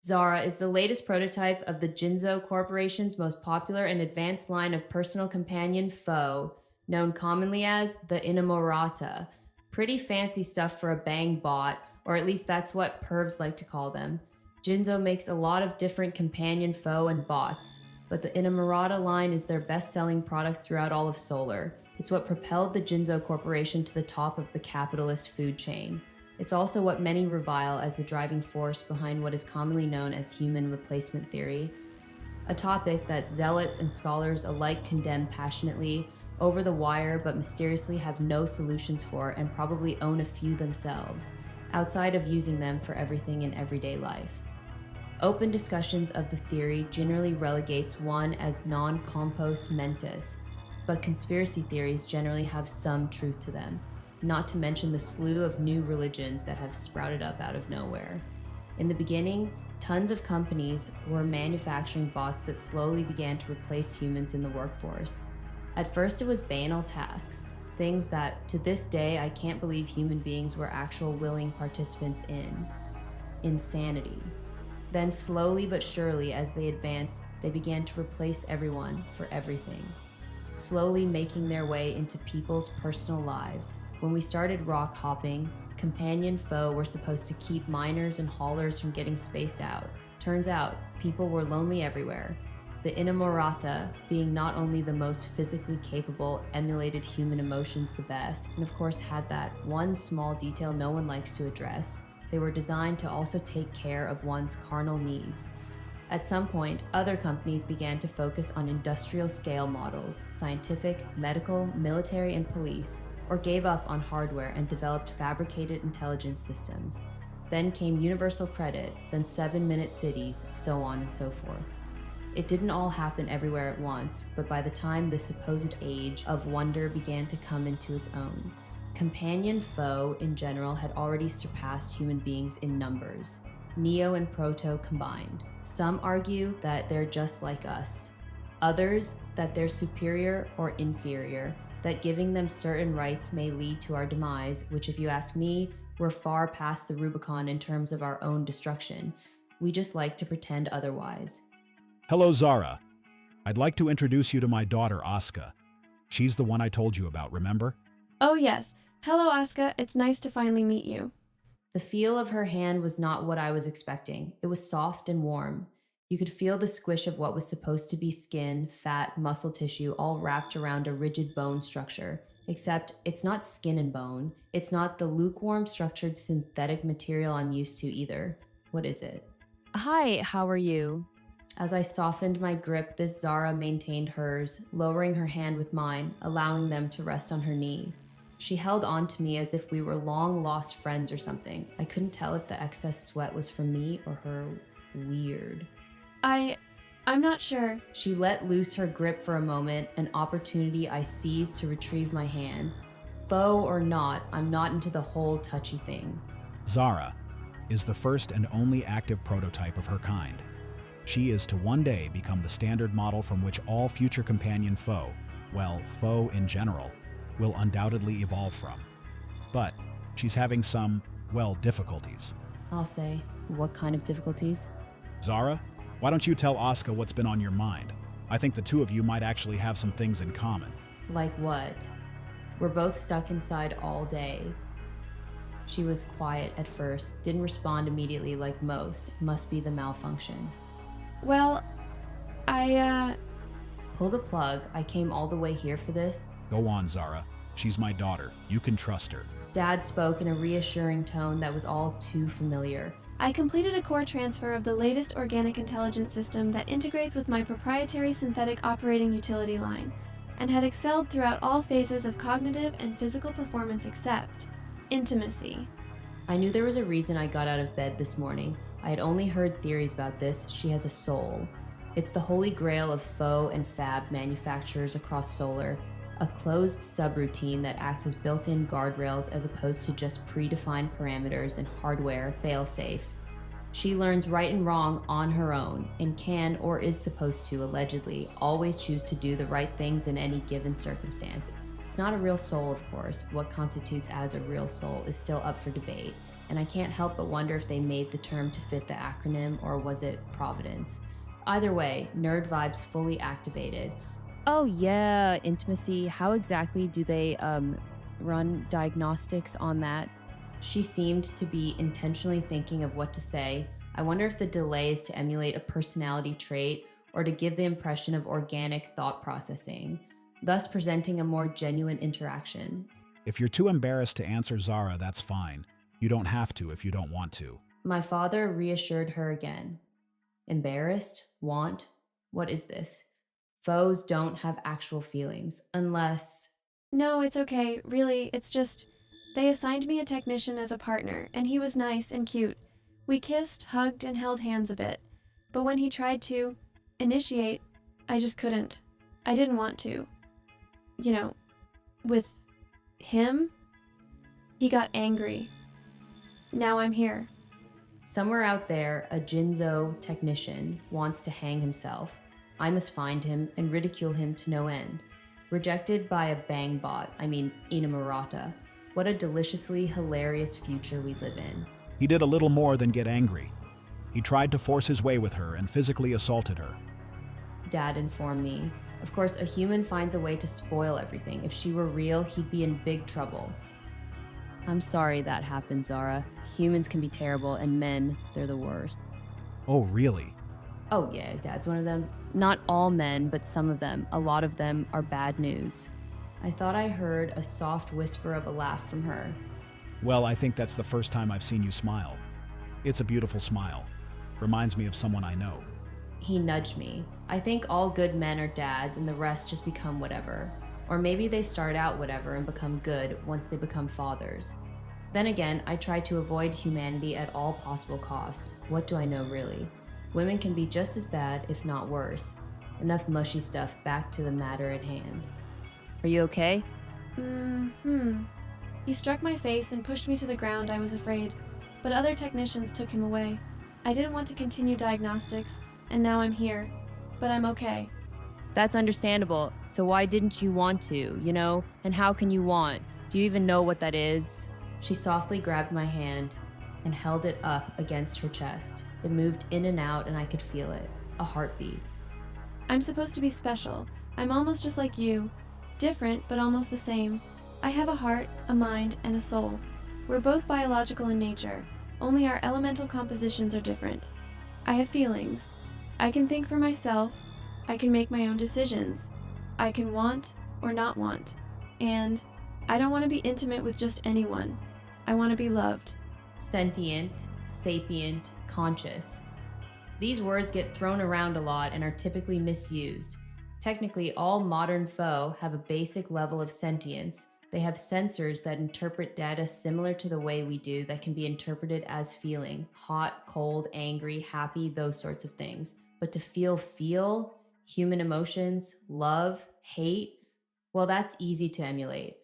Zara is the latest prototype of the Jinzo Corporation's most popular and advanced line of personal companion foe, known commonly as the Inamorata. Pretty fancy stuff for a bang bot, or at least that's what pervs like to call them. Jinzo makes a lot of different companion foe and bots, but the Inamorata line is their best-selling product throughout all of Solar. It's what propelled the Jinzo Corporation to the top of the capitalist food chain. It's also what many revile as the driving force behind what is commonly known as human replacement theory, a topic that zealots and scholars alike condemn passionately, over the wire, but mysteriously have no solutions for and probably own a few themselves, outside of using them for everything in everyday life. Open discussions of the theory generally relegates one as non-compos mentis, but conspiracy theories generally have some truth to them, not to mention the slew of new religions that have sprouted up out of nowhere. In the beginning, tons of companies were manufacturing bots that slowly began to replace humans in the workforce. At first it was banal tasks, things that to this day I can't believe human beings were actual willing participants in. Insanity. Then slowly but surely as they advanced, they began to replace everyone for everything, slowly making their way into people's personal lives. When we started rock hopping, companion foe were supposed to keep miners and haulers from getting spaced out. Turns out, people were lonely everywhere. The Inamorata, being not only the most physically capable, emulated human emotions the best, and of course had that one small detail no one likes to address. They were designed to also take care of one's carnal needs. At some point, other companies began to focus on industrial scale models, scientific, medical, military, and police, or gave up on hardware and developed fabricated intelligence systems. Then came universal credit, then 7-minute cities, so on and so forth. It didn't all happen everywhere at once, but by the time the supposed age of wonder began to come into its own, companion foe in general had already surpassed human beings in numbers, Neo and Proto combined. Some argue that they're just like us. Others that they're superior or inferior, that giving them certain rights may lead to our demise, which if you ask me, we're far past the Rubicon in terms of our own destruction. We just like to pretend otherwise. Hello, Zara. I'd like to introduce you to my daughter, Aska. She's the one I told you about, remember? Oh yes. Hello, Aska. It's nice to finally meet you. The feel of her hand was not what I was expecting. It was soft and warm. You could feel the squish of what was supposed to be skin, fat, muscle tissue all wrapped around a rigid bone structure. Except it's not skin and bone. It's not the lukewarm structured synthetic material I'm used to either. What is it? Hi, how are you? As I softened my grip, this Zara maintained hers, lowering her hand with mine, allowing them to rest on her knee. She held on to me as if we were long-lost friends or something. I couldn't tell if the excess sweat was from me or her. Weird. I'm not sure. She let loose her grip for a moment, an opportunity I seized to retrieve my hand. Foe or not, I'm not into the whole touchy thing. Zara is the first and only active prototype of her kind. She is to one day become the standard model from which all future companion foe, well, foe in general, will undoubtedly evolve from. But she's having some, well, difficulties. I'll say. What kind of difficulties? Zara, why don't you tell Aska what's been on your mind? I think the two of you might actually have some things in common. Like what? We're both stuck inside all day. She was quiet at first, didn't respond immediately like most. Must be the malfunction. Well, Pull the plug. I came all the way here for this. Go on, Zara. She's my daughter. You can trust her. Dad spoke in a reassuring tone that was all too familiar. I completed a core transfer of the latest organic intelligence system that integrates with my proprietary synthetic operating utility line, and had excelled throughout all phases of cognitive and physical performance except intimacy. I knew there was a reason I got out of bed this morning. I had only heard theories about this. She has a soul. It's the holy grail of foe and fab manufacturers across Solar, a closed subroutine that acts as built-in guardrails as opposed to just predefined parameters and hardware fail-safes. She learns right and wrong on her own and can, or is supposed to, allegedly, always choose to do the right things in any given circumstance. It's not a real soul, of course. What constitutes as a real soul is still up for debate. and I can't help but wonder if they made the term to fit the acronym or was it Providence. Either way, nerd vibes fully activated. Oh, yeah, intimacy. How exactly do they run diagnostics on that? She seemed to be intentionally thinking of what to say. I wonder if the delay is to emulate a personality trait or to give the impression of organic thought processing, thus presenting a more genuine interaction. If you're too embarrassed to answer Zara, that's fine. You don't have to if you don't want to. My father reassured her again. Embarrassed? Want? What is this? Foes don't have actual feelings, unless. No, it's okay. Really, it's just. They assigned me a technician as a partner, and he was nice and cute. We kissed, hugged, and held hands a bit. But when he tried to initiate, I just couldn't. I didn't want to. You know, with him, he got angry. Now I'm here. Somewhere out there, a Jinzo technician wants to hang himself. I must find him and ridicule him to no end. Rejected by a Inamurata. What a deliciously hilarious future we live in. He did a little more than get angry. He tried to force his way with her and physically assaulted her. Dad informed me. Of course, a human finds a way to spoil everything. If she were real, he'd be in big trouble. I'm sorry that happened, Zara. Humans can be terrible, and men, they're the worst. Oh, really? Oh yeah, Dad's one of them. Not all men, but some of them. A lot of them are bad news. I thought I heard a soft whisper of a laugh from her. Well, I think that's the first time I've seen you smile. It's a beautiful smile. Reminds me of someone I know. He nudged me. I think all good men are dads and the rest just become whatever. Or maybe they start out whatever and become good once they become fathers. Then again, I try to avoid humanity at all possible costs. What do I know really? Women can be just as bad, if not worse. Enough mushy stuff, back to the matter at hand. Are you okay? He struck my face and pushed me to the ground, I was afraid. But other technicians took him away. I didn't want to continue diagnostics, and now I'm here. But I'm okay. That's understandable. So why didn't you want to, And how can you want? Do you even know what that is? She softly grabbed my hand and held it up against her chest. It moved in and out and I could feel it. A heartbeat. I'm supposed to be special. I'm almost just like you. Different, but almost the same. I have a heart, a mind, and a soul. We're both biological in nature, only our elemental compositions are different. I have feelings. I can think for myself. I can make my own decisions. I can want or not want. And I don't want to be intimate with just anyone. I want to be loved. Sentient, sapient, conscious. These words get thrown around a lot and are typically misused. Technically, all modern foe have a basic level of sentience. They have sensors that interpret data similar to the way we do that can be interpreted as feeling. Hot, cold, angry, happy, those sorts of things. But to feel human emotions, love, hate, well, that's easy to emulate.